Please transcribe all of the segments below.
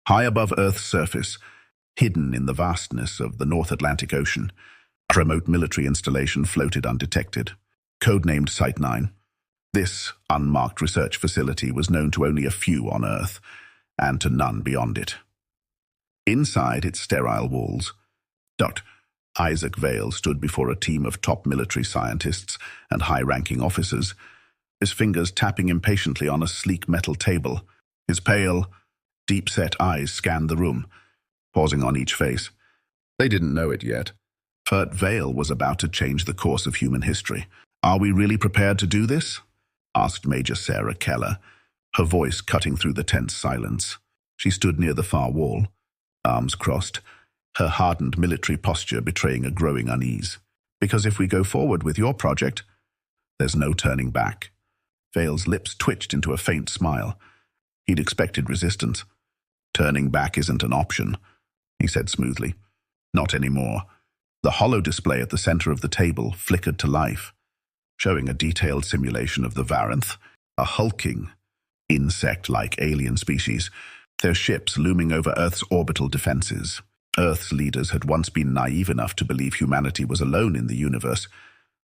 High above Earth's surface, hidden in the vastness of the North Atlantic Ocean, a remote military installation floated undetected, codenamed Site 9. This unmarked research facility was known to only a few on Earth, and to none beyond it. Inside its sterile walls, Dr. Isaac Vale stood before a team of top military scientists and high-ranking officers, his fingers tapping impatiently on a sleek metal table. His pale, deep-set eyes scanned the room, pausing on each face. They didn't know it yet, but Vale was about to change the course of human history. "Are we really prepared to do this?" asked Major Sarah Keller, her voice cutting through the tense silence. She stood near the far wall, arms crossed, her hardened military posture betraying a growing unease. "Because if we go forward with your project, there's no turning back." Vale's lips twitched into a faint smile. He'd expected resistance. "Turning back isn't an option," he said smoothly. "Not anymore." The hollow display at the center of the table flickered to life, showing a detailed simulation of the Varenth, a hulking, insect-like alien species, their ships looming over Earth's orbital defenses. Earth's leaders had once been naive enough to believe humanity was alone in the universe,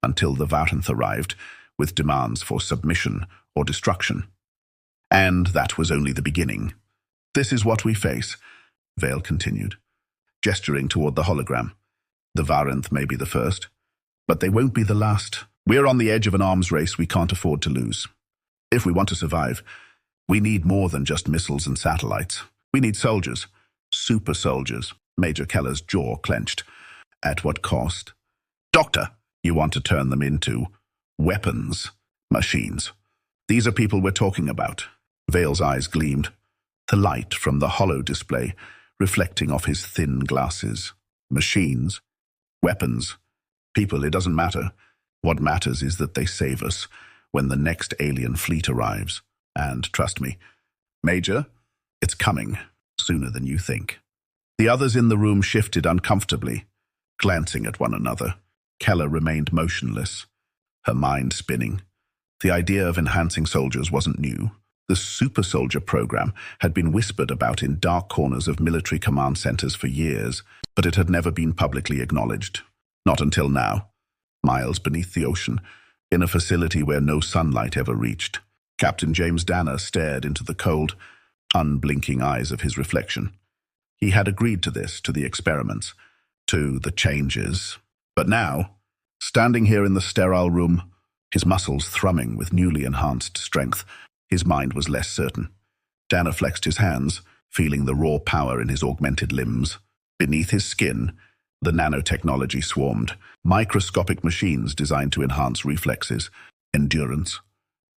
until the Varenth arrived with demands for submission or destruction. And that was only the beginning. "This is what we face," Vale continued, gesturing toward the hologram. "The Varenth may be the first, but they won't be the last. We're on the edge of an arms race we can't afford to lose. If we want to survive, we need more than just missiles and satellites. We need soldiers, super soldiers." Major Keller's jaw clenched. "At what cost?" "Doctor, you want to turn them into weapons machines. These are people we're talking about." Vale's eyes gleamed, the light from the hollow display reflecting off his thin glasses. "Machines, weapons, people, it doesn't matter. What matters is that they save us when the next alien fleet arrives. And trust me, Major, it's coming sooner than you think." The others in the room shifted uncomfortably, glancing at one another. Keller remained motionless, her mind spinning. The idea of enhancing soldiers wasn't new. The super soldier program had been whispered about in dark corners of military command centers for years, but it had never been publicly acknowledged. Not until now, miles beneath the ocean, in a facility where no sunlight ever reached. Captain James Danner stared into the cold, unblinking eyes of his reflection. He had agreed to this, to the experiments, to the changes. But now, standing here in the sterile room, his muscles thrumming with newly enhanced strength, his mind was less certain. Danner flexed his hands, feeling the raw power in his augmented limbs. Beneath his skin, the nanotechnology swarmed, microscopic machines designed to enhance reflexes, endurance,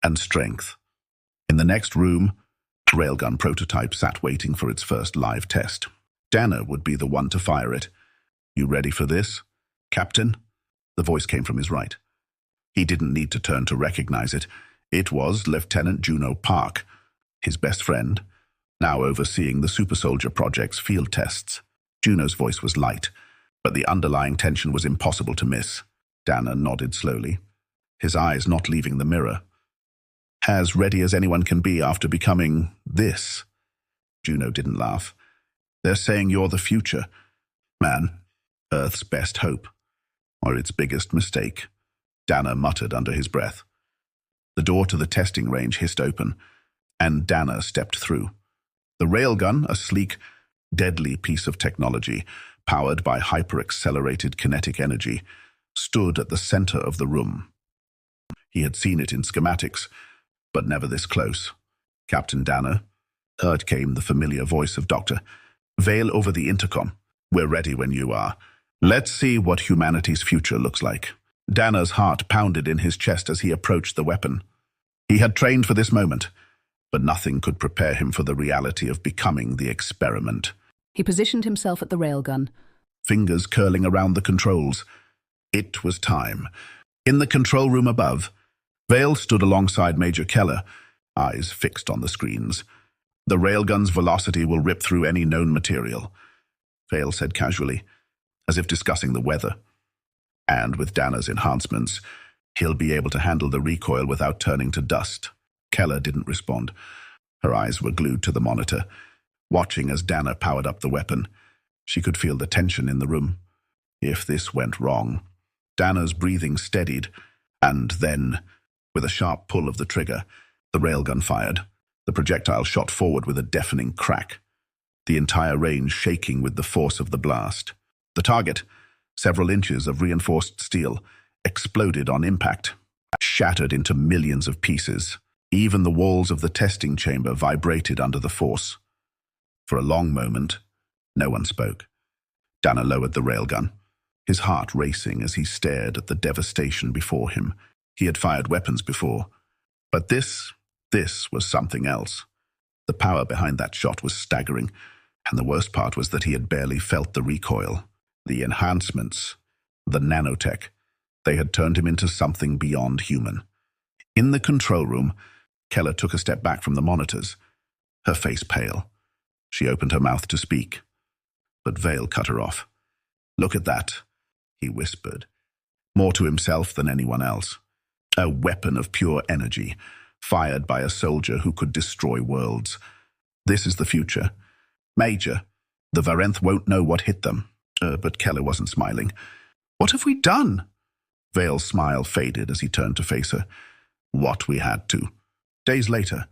and strength. In the next room, a railgun prototype sat waiting for its first live test. Danner would be the one to fire it. "You ready for this, Captain?" The voice came from his right. He didn't need to turn to recognize it. It was Lieutenant Juno Park, his best friend, now overseeing the Super Soldier Project's field tests. Juno's voice was light, but the underlying tension was impossible to miss. Danner nodded slowly, his eyes not leaving the mirror. "As ready as anyone can be after becoming this." Juno didn't laugh. "They're saying you're the future, man. Earth's best hope, or its biggest mistake," Danner muttered under his breath. The door to the testing range hissed open, and Danner stepped through. The railgun, a sleek, deadly piece of technology, powered by hyper-accelerated kinetic energy, stood at the center of the room. He had seen it in schematics, but never this close. "Captain Danner," heard came the familiar voice of Dr. Vale over the intercom. "We're ready when you are. Let's see what humanity's future looks like." Danner's heart pounded in his chest as he approached the weapon. He had trained for this moment, but nothing could prepare him for the reality of becoming the experiment. He positioned himself at the railgun, fingers curling around the controls. It was time. In the control room above, Vale stood alongside Major Keller, eyes fixed on the screens. "The railgun's velocity will rip through any known material," Vale said casually, as if discussing the weather. "And with Danner's enhancements, he'll be able to handle the recoil without turning to dust." Keller didn't respond. Her eyes were glued to the monitor, watching as Dana powered up the weapon. She could feel the tension in the room. If this went wrong. Dana's breathing steadied, and then, with a sharp pull of the trigger, the railgun fired. The projectile shot forward with a deafening crack, the entire range shaking with the force of the blast. The target, several inches of reinforced steel, exploded on impact, shattered into millions of pieces. Even the walls of the testing chamber vibrated under the force. For a long moment, no one spoke. Dana lowered the railgun, his heart racing as he stared at the devastation before him. He had fired weapons before, but this was something else. The power behind that shot was staggering, and the worst part was that he had barely felt the recoil. The enhancements, the nanotech, they had turned him into something beyond human. In the control room, Keller took a step back from the monitors, her face pale. She opened her mouth to speak, but Vale cut her off. "Look at that," he whispered, more to himself than anyone else. A weapon of pure energy, fired by a soldier who could destroy worlds. This is the future. Major, the Varenth won't know what hit them. But Keller wasn't smiling. "What have we done?" Vale's smile faded as he turned to face her. "What we had to." Days later,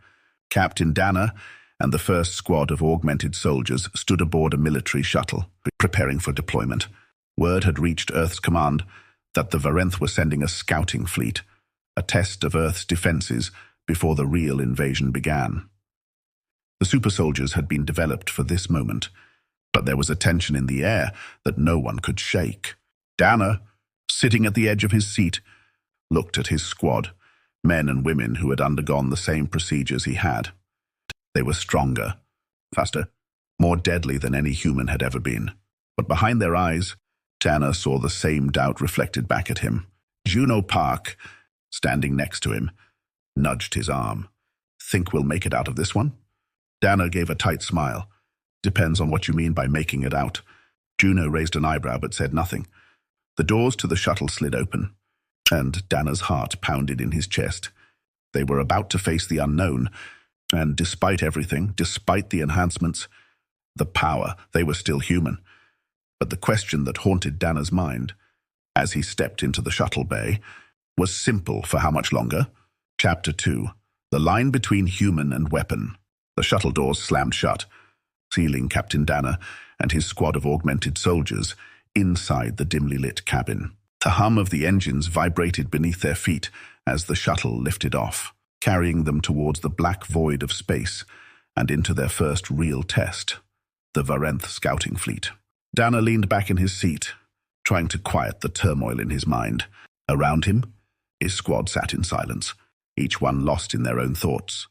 Captain Dana and the first squad of augmented soldiers stood aboard a military shuttle, preparing for deployment. Word had reached Earth's command that the Varenth were sending a scouting fleet, a test of Earth's defenses before the real invasion began. The supersoldiers had been developed for this moment, but there was a tension in the air that no one could shake. Dana, sitting at the edge of his seat, looked at his squad, men and women who had undergone the same procedures he had. They were stronger, faster, more deadly than any human had ever been. But behind their eyes, Dana saw the same doubt reflected back at him. Juno Park, standing next to him, nudged his arm. "Think we'll make it out of this one?" Dana gave a tight smile. "Depends on what you mean by making it out." Juno raised an eyebrow but said nothing. The doors to the shuttle slid open, and Dana's heart pounded in his chest. They were about to face the unknown, and despite everything, despite the enhancements, the power, they were still human. But the question that haunted Dana's mind, as he stepped into the shuttle bay, was simple for how much longer? Chapter 2. The line between human and weapon. The shuttle doors slammed shut, sealing Captain Dana and his squad of augmented soldiers inside the dimly lit cabin. The hum of the engines vibrated beneath their feet as the shuttle lifted off, carrying them towards the black void of space and into their first real test, the Varenth scouting fleet. Dana leaned back in his seat, trying to quiet the turmoil in his mind. Around him, his squad sat in silence, each one lost in their own thoughts.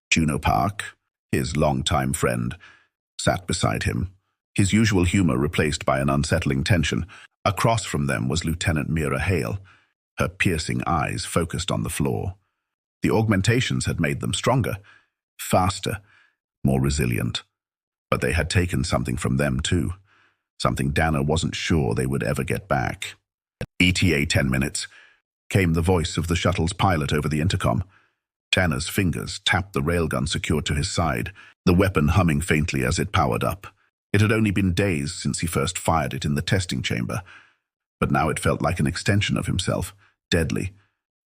Juno Park, his longtime friend, sat beside him, his usual humor replaced by an unsettling tension. Across from them was Lieutenant Mira Hale, her piercing eyes focused on the floor. The augmentations had made them stronger, faster, more resilient. But they had taken something from them too, something Dana wasn't sure they would ever get back. ETA 10 minutes, came the voice of the shuttle's pilot over the intercom. Dana's fingers tapped the railgun secured to his side, the weapon humming faintly as it powered up. It had only been days since he first fired it in the testing chamber, but now it felt like an extension of himself, deadly,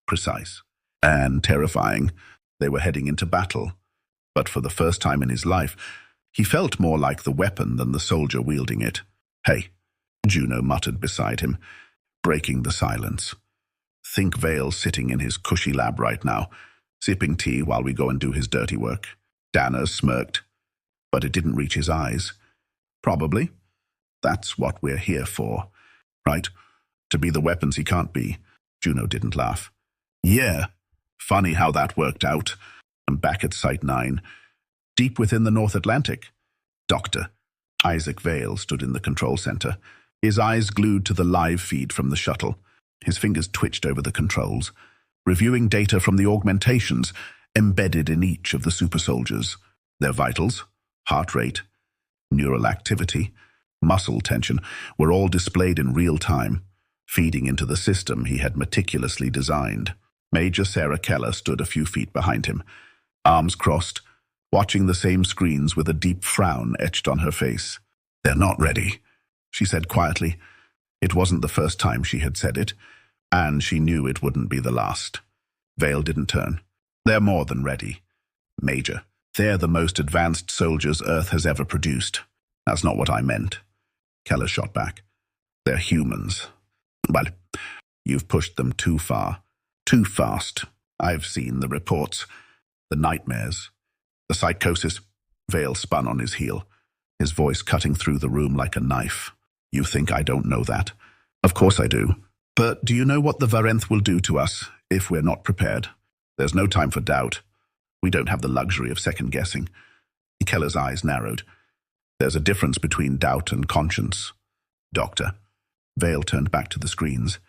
precise, and terrifying. They were heading into battle, but for the first time in his life, he felt more like the weapon than the soldier wielding it. "Hey," Juno muttered beside him, breaking the silence. "Think Vale sitting in his cushy lab right now, sipping tea while we go and do his dirty work." Dana smirked, but it didn't reach his eyes. "Probably. That's what we're here for, right? To be the weapons he can't be." Juno didn't laugh. "Yeah, funny how that worked out. I'm back at Site 9, deep within the North Atlantic." Dr. Isaac Vale stood in the control center, his eyes glued to the live feed from the shuttle. His fingers twitched over the controls, reviewing data from the augmentations embedded in each of the supersoldiers. Their vitals, heart rate, neural activity, muscle tension were all displayed in real time, feeding into the system he had meticulously designed. Major Sarah Keller stood a few feet behind him, arms crossed, watching the same screens with a deep frown etched on her face. "They're not ready," she said quietly. It wasn't the first time she had said it, and she knew it wouldn't be the last. Vale didn't turn. "They're more than ready, Major. They're the most advanced soldiers Earth has ever produced." "That's not what I meant," Keller shot back. "They're humans. Well, you've pushed them too far, too fast. I've seen the reports, the nightmares, the psychosis." Vale spun on his heel, his voice cutting through the room like a knife. "You think I don't know that?" "Of course I do. But do you know what the Varenth will do to us if we're not prepared? There's no time for doubt. We don't have the luxury of second-guessing." Keller's eyes narrowed. "There's a difference between doubt and conscience, Doctor." Vale turned back to the screens,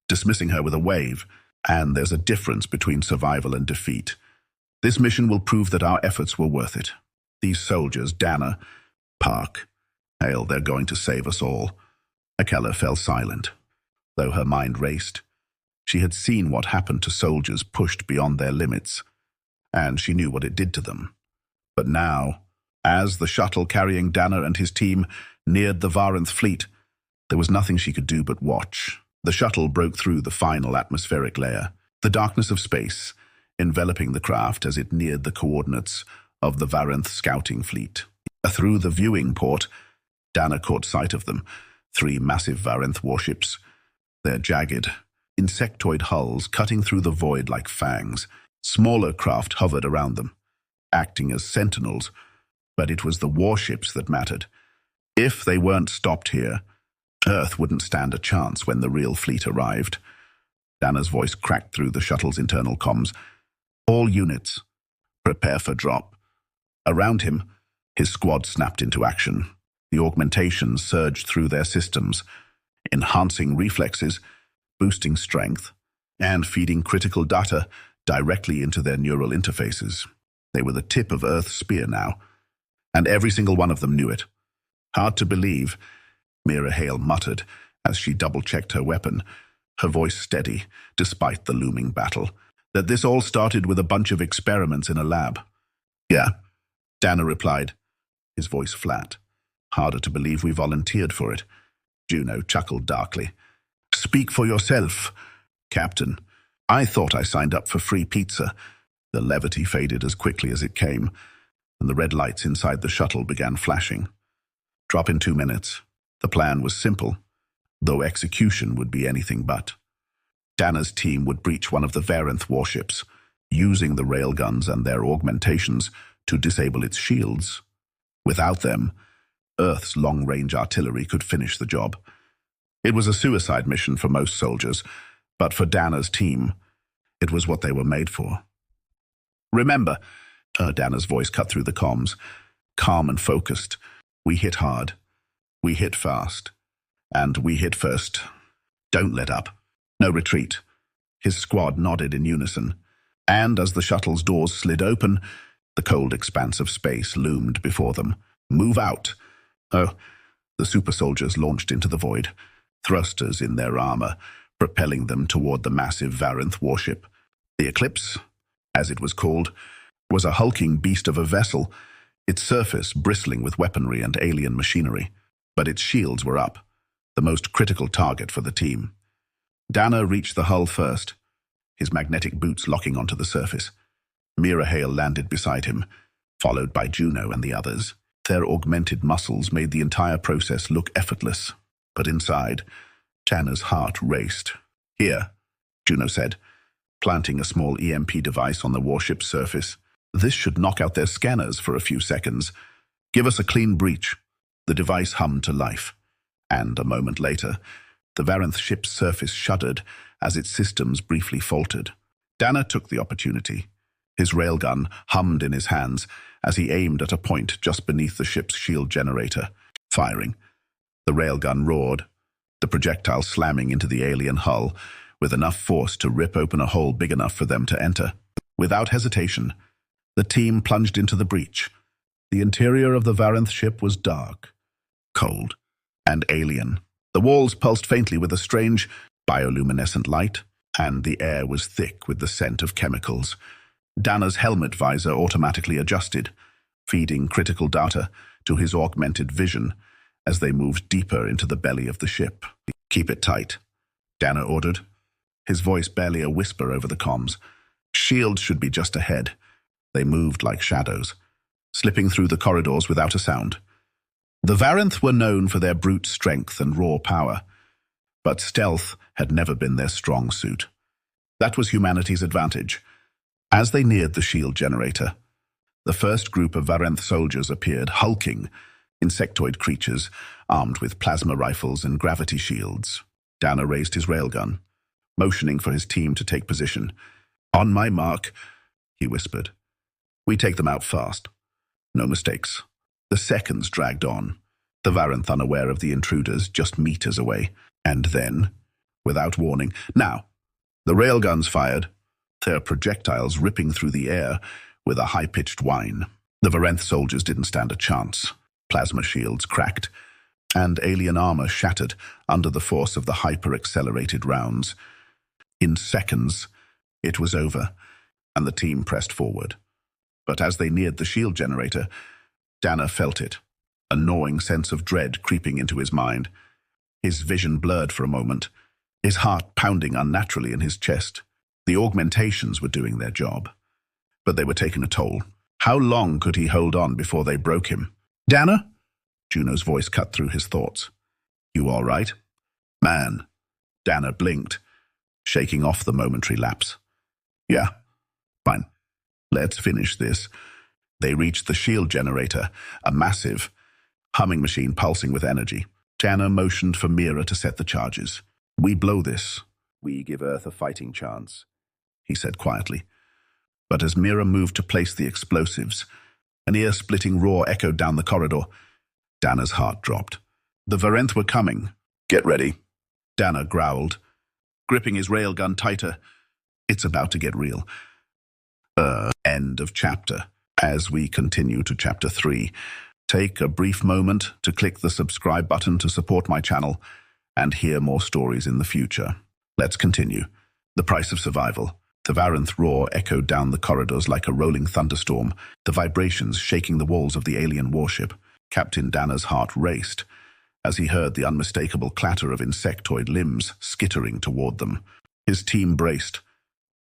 dismissing her with a wave. "And there's a difference between survival and defeat. This mission will prove that our efforts were worth it. These soldiers, Dana, Park, Hale, they're going to save us all." Keller fell silent, though her mind raced. She had seen what happened to soldiers pushed beyond their limits, and she knew what it did to them. But now, as the shuttle carrying Dana and his team neared the Varenth fleet, there was nothing she could do but watch. The shuttle broke through the final atmospheric layer, the darkness of space enveloping the craft as it neared the coordinates of the Varenth scouting fleet. Through the viewing port, Dana caught sight of them, 3 massive Varenth warships, their jagged, insectoid hulls cutting through the void like fangs. Smaller craft hovered around them, acting as sentinels, but it was the warships that mattered. If they weren't stopped here, Earth wouldn't stand a chance when the real fleet arrived. Dana's voice cracked through the shuttle's internal comms. "All units, prepare for drop." Around him, his squad snapped into action. The augmentations surged through their systems, enhancing reflexes, boosting strength, and feeding critical data directly into their neural interfaces. They were the tip of Earth's spear now, and every single one of them knew it. "Hard to believe," Mira Hale muttered as she double-checked her weapon, her voice steady despite the looming battle, "that this all started with a bunch of experiments in a lab." "Yeah," Dana replied, his voice flat. "Harder to believe we volunteered for it." Juno chuckled darkly. "Speak for yourself, Captain. I thought I signed up for free pizza." The levity faded as quickly as it came, and the red lights inside the shuttle began flashing. "Drop in 2 minutes." The plan was simple, though execution would be anything but. Dana's team would breach one of the Varenth warships, using the railguns and their augmentations to disable its shields. Without them, Earth's long-range artillery could finish the job. It was a suicide mission for most soldiers, but for Dana's team, it was what they were made for. "Remember," Dana's voice cut through the comms, calm and focused, "we hit hard. We hit fast. And we hit first. Don't let up. No retreat." His squad nodded in unison, and as the shuttle's doors slid open, the cold expanse of space loomed before them. "Move out." Oh, the supersoldiers launched into the void, thrusters in their armor, propelling them toward the massive Varenth warship. The Eclipse, as it was called, was a hulking beast of a vessel, its surface bristling with weaponry and alien machinery. But its shields were up, the most critical target for the team. Dana reached the hull first, his magnetic boots locking onto the surface. Mira Hale landed beside him, followed by Juno and the others. Their augmented muscles made the entire process look effortless, but inside, Dana's heart raced. "Here," Juno said, planting a small EMP device on the warship's surface. "This should knock out their scanners for a few seconds. Give us a clean breach." The device hummed to life, and a moment later, the Varenth ship's surface shuddered as its systems briefly faltered. Dana took the opportunity. His railgun hummed in his hands as he aimed at a point just beneath the ship's shield generator. Firing. The railgun roared, the projectile slamming into the alien hull with enough force to rip open a hole big enough for them to enter. Without hesitation, the team plunged into the breach. The interior of the Varenth ship was dark, cold, and alien. The walls pulsed faintly with a strange, bioluminescent light, and the air was thick with the scent of chemicals. Dana's helmet visor automatically adjusted, feeding critical data to his augmented vision as they moved deeper into the belly of the ship. "Keep it tight," Danner ordered, his voice barely a whisper over the comms. Shields should be just ahead. They moved like shadows, slipping through the corridors without a sound. The Varenth were known for their brute strength and raw power, but stealth had never been their strong suit. That was humanity's advantage. As they neared the shield generator, the first group of Varenth soldiers appeared, hulking insectoid creatures armed with plasma rifles and gravity shields. Danner raised his railgun, motioning for his team to take position. "On my mark," he whispered. "We take them out fast. No mistakes." The seconds dragged on, the Varenth unaware of the intruders just meters away. And then, without warning, now, the railguns fired, their projectiles ripping through the air with a high-pitched whine. The Varenth soldiers didn't stand a chance. Plasma shields cracked, and alien armor shattered under the force of the hyper-accelerated rounds. In seconds, it was over, and the team pressed forward. But as they neared the shield generator, Danner felt it, a gnawing sense of dread creeping into his mind. His vision blurred for a moment, his heart pounding unnaturally in his chest. The augmentations were doing their job, but they were taking a toll. How long could he hold on before they broke him? "Danner?" Juno's voice cut through his thoughts. "You all right?" "Man." Danner blinked, shaking off the momentary lapse. "Yeah, fine. Let's finish this." They reached the shield generator, a massive, humming machine pulsing with energy. Danner motioned for Mira to set the charges. "We blow this. We give Earth a fighting chance," he said quietly. But as Mira moved to place the explosives, an ear-splitting roar echoed down the corridor. Danner's heart dropped. The Varenth were coming. "Get ready," Danner growled, gripping his railgun tighter. "It's about to get real." End of chapter. As we continue to Chapter 3, take a brief moment to click the subscribe button to support my channel and hear more stories in the future. Let's continue. The price of survival. The Varenth roar echoed down the corridors like a rolling thunderstorm, the vibrations shaking the walls of the alien warship. Captain Danner's heart raced as he heard the unmistakable clatter of insectoid limbs skittering toward them. His team braced,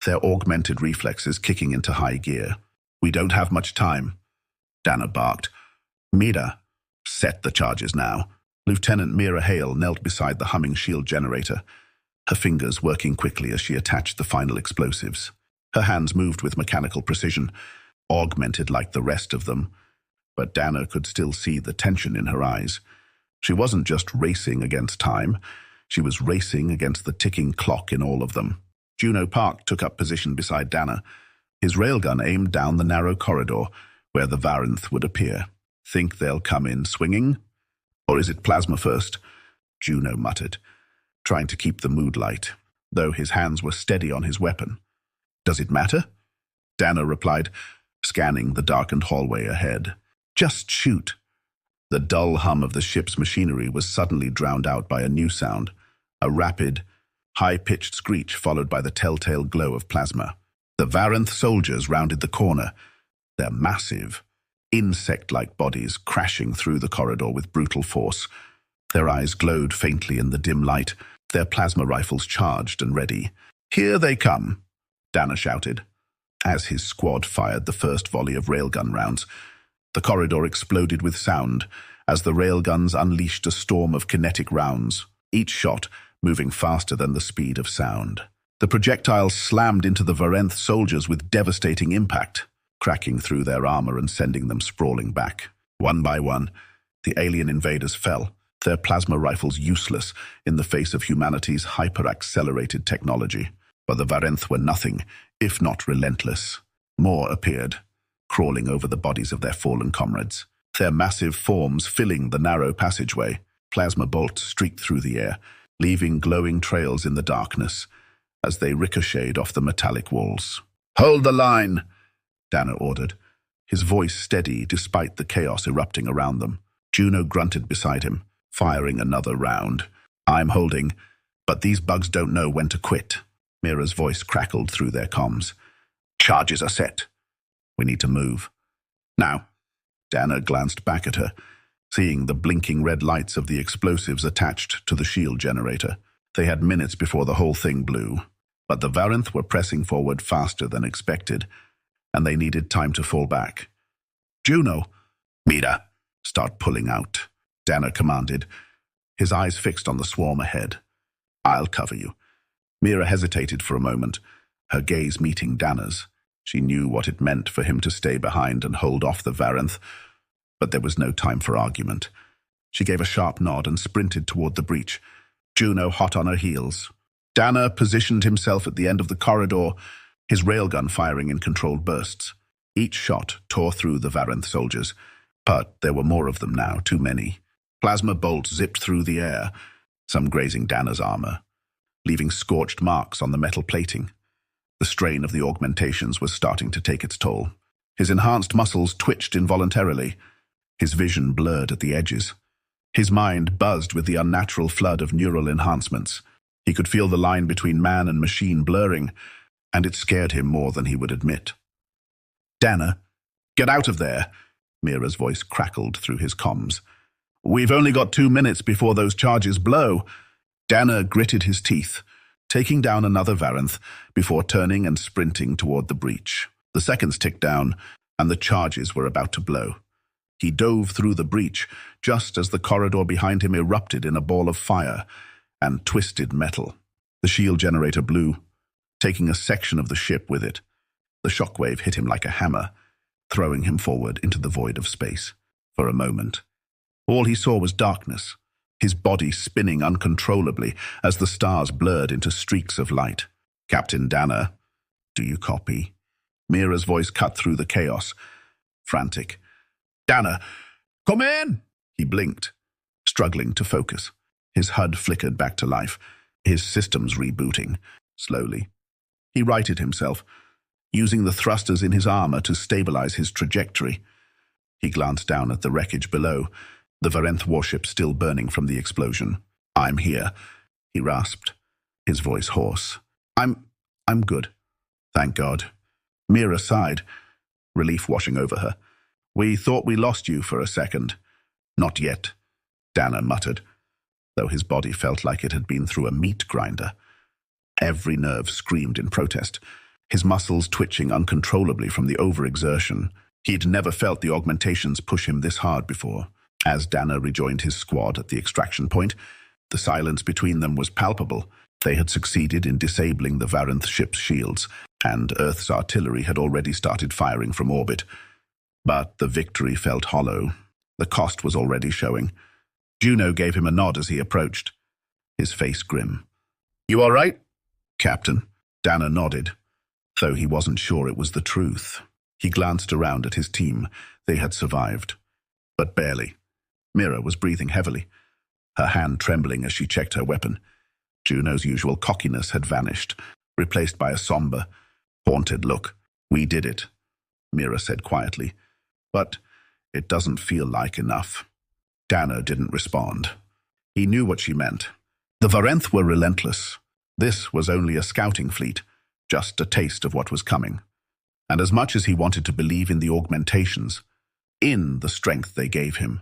their augmented reflexes kicking into high gear. "We don't have much time," Danner barked. "Mira, set the charges now." Lieutenant Mira Hale knelt beside the humming shield generator, her fingers working quickly as she attached the final explosives. Her hands moved with mechanical precision, augmented like the rest of them, but Danner could still see the tension in her eyes. She wasn't just racing against time, she was racing against the ticking clock in all of them. Juno Park took up position beside Danner, his railgun aimed down the narrow corridor where the Varenth would appear. "Think they'll come in swinging? Or is it plasma first?" Juno muttered, trying to keep the mood light, though his hands were steady on his weapon. "Does it matter?" Danner replied, scanning the darkened hallway ahead. "Just shoot." The dull hum of the ship's machinery was suddenly drowned out by a new sound, a rapid, high-pitched screech followed by the telltale glow of plasma. The Varenth soldiers rounded the corner, their massive, insect-like bodies crashing through the corridor with brutal force. Their eyes glowed faintly in the dim light, their plasma rifles charged and ready. "Here they come," Danner shouted, as his squad fired the first volley of railgun rounds. The corridor exploded with sound as the railguns unleashed a storm of kinetic rounds, each shot moving faster than the speed of sound. The projectiles slammed into the Varenth soldiers with devastating impact, cracking through their armor and sending them sprawling back. One by one, the alien invaders fell, their plasma rifles useless in the face of humanity's hyper-accelerated technology. But the Varenth were nothing, if not relentless. More appeared, crawling over the bodies of their fallen comrades, their massive forms filling the narrow passageway. Plasma bolts streaked through the air, leaving glowing trails in the darkness as they ricocheted off the metallic walls. "Hold the line," Danner ordered, his voice steady despite the chaos erupting around them. Juno grunted beside him, firing another round. "I'm holding, but these bugs don't know when to quit." Mira's voice crackled through their comms. "Charges are set. We need to move. Now." Dana glanced back at her, seeing the blinking red lights of the explosives attached to the shield generator. They had minutes before the whole thing blew, but the Varenth were pressing forward faster than expected, and they needed time to fall back. Juno, Mira, start pulling out, Dana commanded, his eyes fixed on the swarm ahead. I'll cover you. Mira hesitated for a moment, her gaze meeting Dana's. She knew what it meant for him to stay behind and hold off the Varenth, but there was no time for argument. She gave a sharp nod and sprinted toward the breach, Juno hot on her heels. Dana positioned himself at the end of the corridor, his railgun firing in controlled bursts. Each shot tore through the Varenth soldiers, but there were more of them now, too many. Plasma bolts zipped through the air, some grazing Dana's armor, leaving scorched marks on the metal plating. The strain of the augmentations was starting to take its toll. His enhanced muscles twitched involuntarily, his vision blurred at the edges. His mind buzzed with the unnatural flood of neural enhancements. He could feel the line between man and machine blurring, and it scared him more than he would admit. Dana, get out of there, Mira's voice crackled through his comms. We've only got 2 minutes before those charges blow. Dana gritted his teeth, taking down another Varenth before turning and sprinting toward the breach. The seconds ticked down, and the charges were about to blow. He dove through the breach just as the corridor behind him erupted in a ball of fire and twisted metal. The shield generator blew, taking a section of the ship with it. The shockwave hit him like a hammer, throwing him forward into the void of space. For a moment, all he saw was darkness, his body spinning uncontrollably as the stars blurred into streaks of light. Captain Dana, do you copy? Mira's voice cut through the chaos, frantic. Dana, come in! He blinked, struggling to focus. His HUD flickered back to life, his systems rebooting, slowly. He righted himself, using the thrusters in his armor to stabilize his trajectory. He glanced down at the wreckage below, the Varenth warship still burning from the explosion. I'm here, he rasped, his voice hoarse. I'm good. Thank God. Mira sighed, relief washing over her. We thought we lost you for a second. Not yet, Dana muttered, though his body felt like it had been through a meat grinder. Every nerve screamed in protest, his muscles twitching uncontrollably from the overexertion. He'd never felt the augmentations push him this hard before. As Dana rejoined his squad at the extraction point, the silence between them was palpable. They had succeeded in disabling the Varenth ship's shields, and Earth's artillery had already started firing from orbit. But the victory felt hollow. The cost was already showing. Juno gave him a nod as he approached, his face grim. You all right, Captain? Dana nodded, though he wasn't sure it was the truth. He glanced around at his team. They had survived, but barely. Mira was breathing heavily, her hand trembling as she checked her weapon. Juno's usual cockiness had vanished, replaced by a somber, haunted look. We did it, Mira said quietly. But it doesn't feel like enough. Dana didn't respond. He knew what she meant. The Varenth were relentless. This was only a scouting fleet, just a taste of what was coming. And as much as he wanted to believe in the augmentations, in the strength they gave him,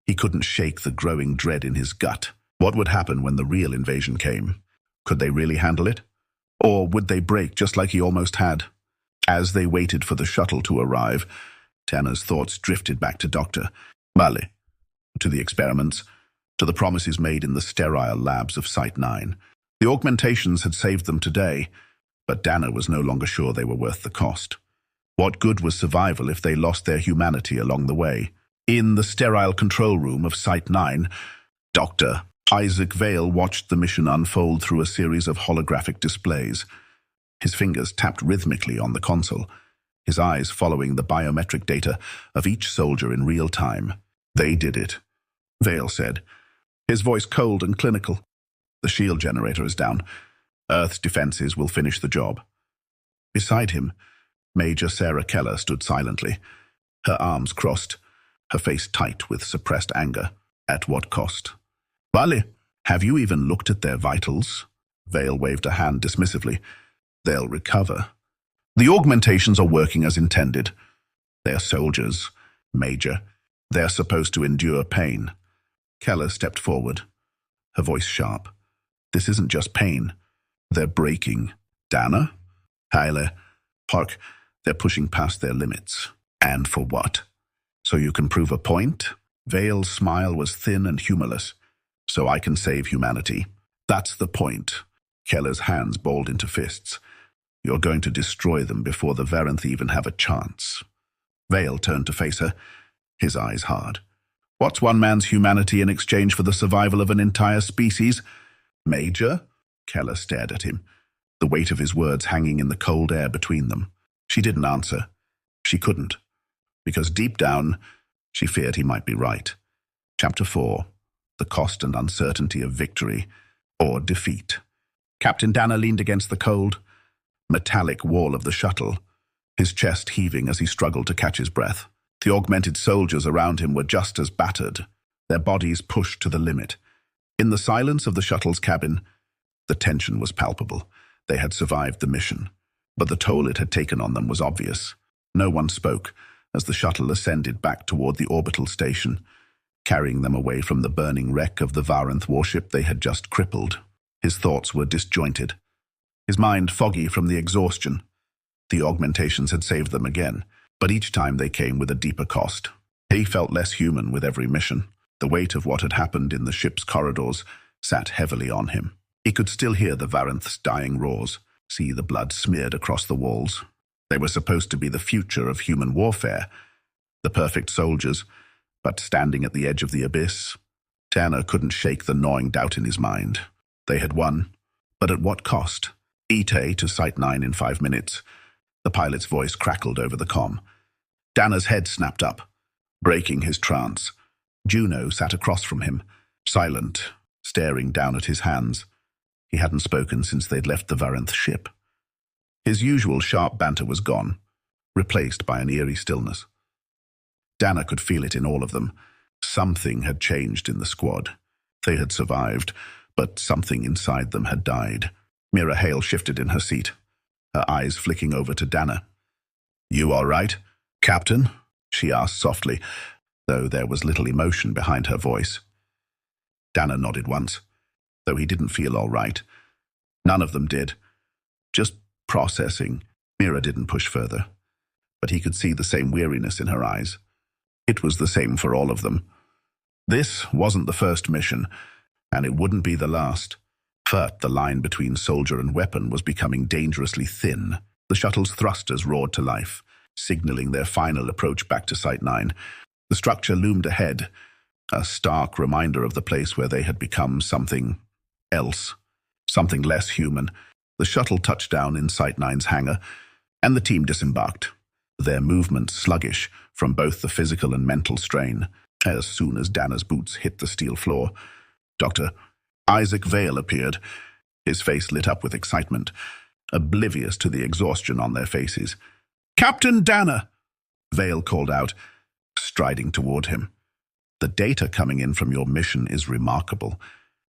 he couldn't shake the growing dread in his gut. What would happen when the real invasion came? Could they really handle it? Or would they break just like he almost had? As they waited for the shuttle to arrive, Dana's thoughts drifted back to Dr. Bale, to the experiments, to the promises made in the sterile labs of Site 9. The augmentations had saved them today, but Dana was no longer sure they were worth the cost. What good was survival if they lost their humanity along the way? In the sterile control room of Site 9, Dr. Isaac Vale watched the mission unfold through a series of holographic displays. His fingers tapped rhythmically on the console, his eyes following the biometric data of each soldier in real time. They did it, Vale said, his voice cold and clinical. The shield generator is down. Earth's defenses will finish the job. Beside him, Major Sarah Keller stood silently, her arms crossed, her face tight with suppressed anger. At what cost? Vale, have you even looked at their vitals? Vale waved a hand dismissively. They'll recover. The augmentations are working as intended. They're soldiers, Major, They're supposed to endure pain. Keller stepped forward, her voice sharp. This isn't just pain. They're breaking. Dana? Haile. Park. They're pushing past their limits. And for what? So you can prove a point? Vale's smile was thin and humorless. So I can save humanity. That's the point. Keller's hands balled into fists. You're going to destroy them before the Varenth even have a chance. Vale turned to face her, his eyes hard. What's one man's humanity in exchange for the survival of an entire species? Major? Keller stared at him, the weight of his words hanging in the cold air between them. She didn't answer. She couldn't, because deep down, she feared he might be right. Chapter 4. The Cost and Uncertainty of Victory, or Defeat. Captain Dana leaned against the cold, metallic wall of the shuttle, his chest heaving as he struggled to catch his breath. The augmented soldiers around him were just as battered, their bodies pushed to the limit. In the silence of the shuttle's cabin, the tension was palpable. They had survived the mission, but the toll it had taken on them was obvious. No one spoke as the shuttle ascended back toward the orbital station, carrying them away from the burning wreck of the Varenth warship they had just crippled. His thoughts were disjointed, his mind foggy from the exhaustion. The augmentations had saved them again, but each time they came with a deeper cost. He felt less human with every mission. The weight of what had happened in the ship's corridors sat heavily on him. He could still hear the Varenth's dying roars, see the blood smeared across the walls. They were supposed to be the future of human warfare, the perfect soldiers, but standing at the edge of the abyss, Tanner couldn't shake the gnawing doubt in his mind. They had won, but at what cost? ETA to Site 9 in 5 minutes. The pilot's voice crackled over the comm. Dana's head snapped up, breaking his trance. Juno sat across from him, silent, staring down at his hands. He hadn't spoken since they'd left the Varenth ship. His usual sharp banter was gone, replaced by an eerie stillness. Dana could feel it in all of them. Something had changed in the squad. They had survived, but something inside them had died. Mira Hale shifted in her seat, her eyes flicking over to Dana. "You all right, Captain?" she asked softly, though there was little emotion behind her voice. Dana nodded once, though he didn't feel all right. None of them did. Just processing. Mira didn't push further, but he could see the same weariness in her eyes. It was the same for all of them. This wasn't the first mission, and it wouldn't be the last. But the line between soldier and weapon was becoming dangerously thin. The shuttle's thrusters roared to life, signaling their final approach back to Site 9. The structure loomed ahead, a stark reminder of the place where they had become something else, something less human. The shuttle touched down in Site 9's hangar, and the team disembarked, their movements sluggish from both the physical and mental strain. As soon as Dana's boots hit the steel floor, Dr. Isaac Vale appeared, his face lit up with excitement, oblivious to the exhaustion on their faces. "Captain Dana!" Vale called out, striding toward him. "The data coming in from your mission is remarkable.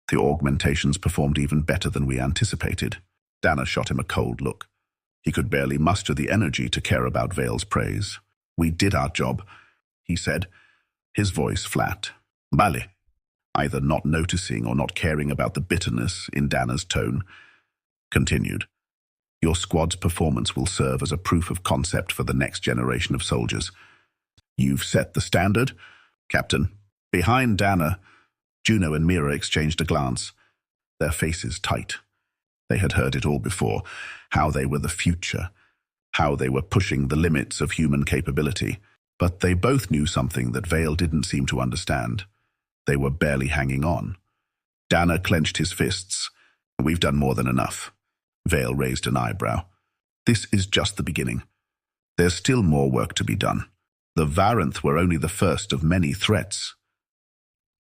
The augmentations performed even better than we anticipated." Dana shot him a cold look. He could barely muster the energy to care about Vale's praise. "We did our job," he said, his voice flat. "Vale," either not noticing or not caring about the bitterness in Dana's tone, continued. "Your squad's performance will serve as a proof of concept for the next generation of soldiers. You've set the standard, Captain." Behind Dana, Juno and Mira exchanged a glance, their faces tight. They had heard it all before, how they were the future, how they were pushing the limits of human capability. But they both knew something that Vale didn't seem to understand. They were barely hanging on. Dana clenched his fists. "We've done more than enough." Vale raised an eyebrow. "This is just the beginning. There's still more work to be done. The Varenth were only the first of many threats."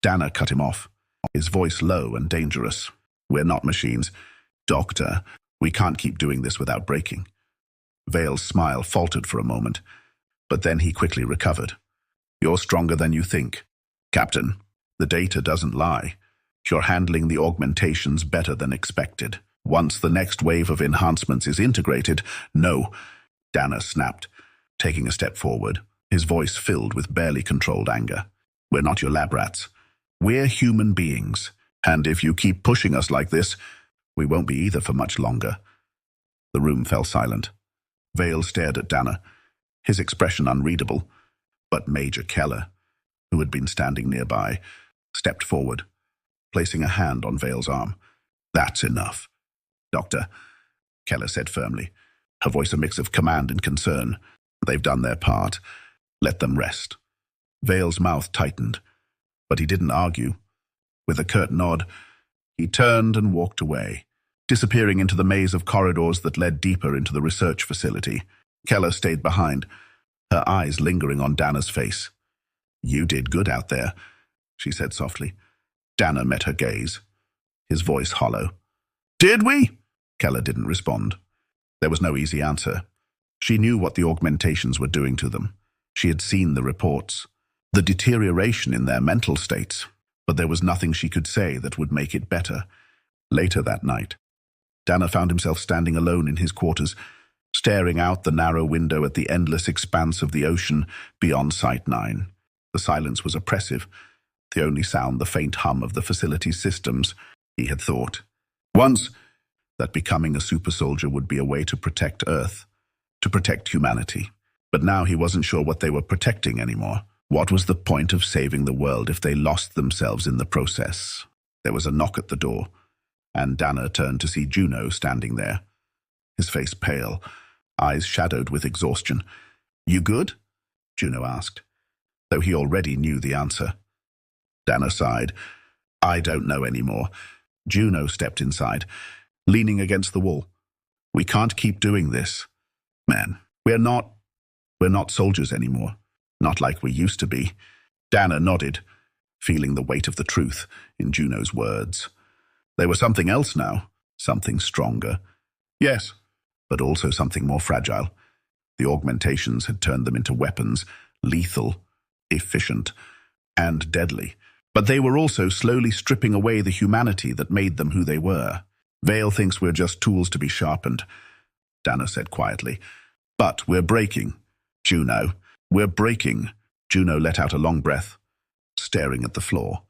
Dana cut him off, his voice low and dangerous. "We're not machines. Doctor, we can't keep doing this without breaking." Vale's smile faltered for a moment, but then he quickly recovered. "You're stronger than you think. Captain, the data doesn't lie. You're handling the augmentations better than expected. Once the next wave of enhancements is integrated..." "No," Dana snapped, taking a step forward. his voice filled with barely controlled anger. "We're not your lab rats. We're human beings, and if you keep pushing us like this, we won't be either for much longer." The room fell silent. Vale stared at Dana, his expression unreadable, but Major Keller, who had been standing nearby, stepped forward, placing a hand on Vale's arm. "That's enough, Doctor," Keller said firmly, her voice a mix of command and concern. "They've done their part. Let them rest." Vale's mouth tightened, but he didn't argue. With a curt nod, he turned and walked away, disappearing into the maze of corridors that led deeper into the research facility. Keller stayed behind, her eyes lingering on Dana's face. "You did good out there," she said softly. Dana met her gaze, his voice hollow. "Did we?" Keller didn't respond. There was no easy answer. She knew what the augmentations were doing to them. She had seen the reports, the deterioration in their mental states, but there was nothing she could say that would make it better. Later that night, Dana found himself standing alone in his quarters, staring out the narrow window at the endless expanse of the ocean beyond Site 9. The silence was oppressive, the only sound the faint hum of the facility's systems. He had thought once that becoming a super soldier would be a way to protect Earth, to protect humanity. But now he wasn't sure what they were protecting anymore. What was the point of saving the world if they lost themselves in the process? There was a knock at the door, and Dana turned to see Juno standing there, his face pale, eyes shadowed with exhaustion. "You good?" Juno asked, though he already knew the answer. Dana sighed. "I don't know anymore." Juno stepped inside, leaning against the wall. "We can't keep doing this, man. We're not soldiers anymore. Not like we used to be." Dana nodded, feeling the weight of the truth in Juno's words. They were something else now, something stronger. Yes, but also something more fragile. The augmentations had turned them into weapons, lethal, efficient, and deadly. But they were also slowly stripping away the humanity that made them who they were. "Vale thinks we're just tools to be sharpened," Dana said quietly. "But we're breaking. Juno, we're breaking." Juno let out a long breath, staring at the floor.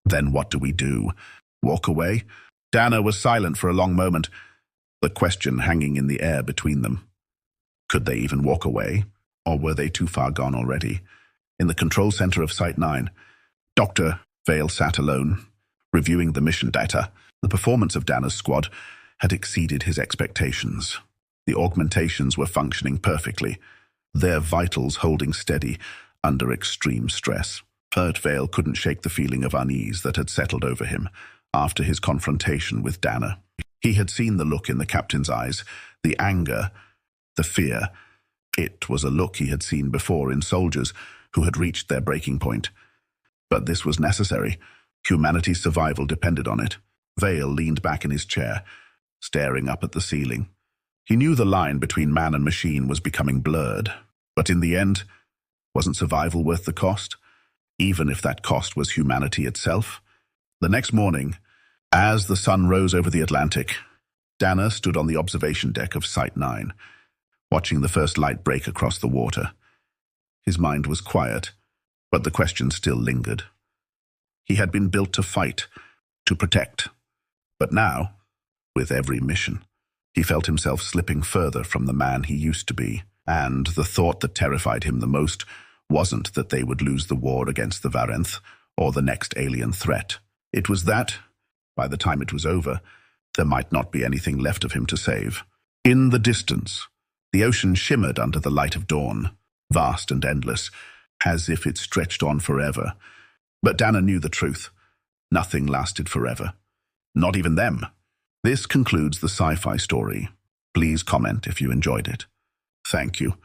"Then what do we do? Walk away?" Dana was silent for a long moment, the question hanging in the air between them. Could they even walk away? Or were they too far gone already? In the control center of Site 9, Dr. Vale sat alone, reviewing the mission data. The performance of Dana's squad had exceeded his expectations. The augmentations were functioning perfectly, their vitals holding steady under extreme stress. But Vale couldn't shake the feeling of unease that had settled over him after his confrontation with Dana. He had seen the look in the captain's eyes, the anger, the fear. It was a look he had seen before in soldiers who had reached their breaking point. But this was necessary. Humanity's survival depended on it. Vale leaned back in his chair, staring up at the ceiling. He knew the line between man and machine was becoming blurred. But in the end, wasn't survival worth the cost? Even if that cost was humanity itself? The next morning, as the sun rose over the Atlantic, Dana stood on the observation deck of Site 9, watching the first light break across the water. His mind was quiet, but the question still lingered. He had been built to fight, to protect. But now, with every mission, he felt himself slipping further from the man he used to be, and the thought that terrified him the most wasn't that they would lose the war against the Varenth or the next alien threat. It was that, by the time it was over, there might not be anything left of him to save. In the distance, the ocean shimmered under the light of dawn, vast and endless, as if it stretched on forever. But Dana knew the truth. Nothing lasted forever. Not even them. This concludes the sci-fi story. Please comment if you enjoyed it. Thank you.